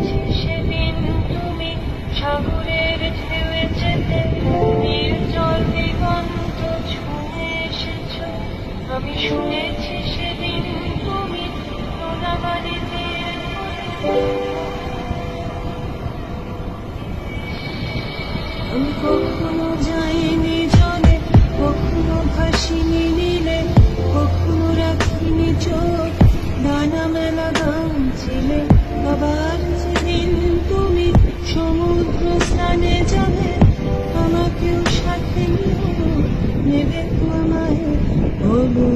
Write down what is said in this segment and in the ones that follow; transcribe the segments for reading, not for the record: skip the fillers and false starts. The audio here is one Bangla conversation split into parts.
শুনেছি সেদিন তুমি সাগরের ঢেউয়ে চেপে নির্জল দিগন্ত ছুঁয়ে এসেছ। আমি শুনেছি সেদিন তুমি নোনাবালিতে আমি কখনো যাইনি জলে, কখনো ভাসিনি নীলে, কখনো রাখিনি চোখ ডানা মেলা দাম ছিলে। আবার যেদিন তুমি সমুদ্র স্নানে যাবে, আমাকেও সাথে নিও, নেবে আমায়, বলো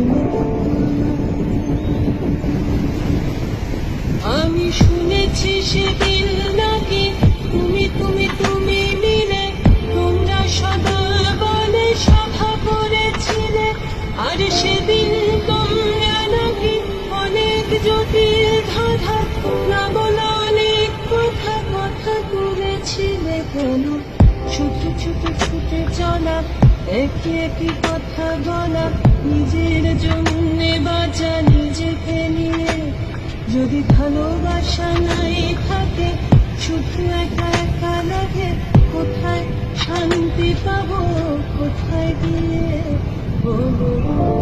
আমি শুনেছি সেদিন নাকি তুমি তুমি তুমি মিলে তোমরা সদা বলে সভা করেছিলে। আর সেদিন তোমরা নাকি অনেক জটিল ধাঁধা না বলা অনেক কথা কথা তুলেছিলে। কেন ছুটে ছুটে ছুটে চলা, একই একই কথা বলা, নিজের জন্যে বাঁচা নিজেকে নিয়ে। যদি ভালোবাসা নাই থাকে, শুধু একা একা লাগে, কোথায় শান্তি পাবো, কোথায় গিয়ে বলবো।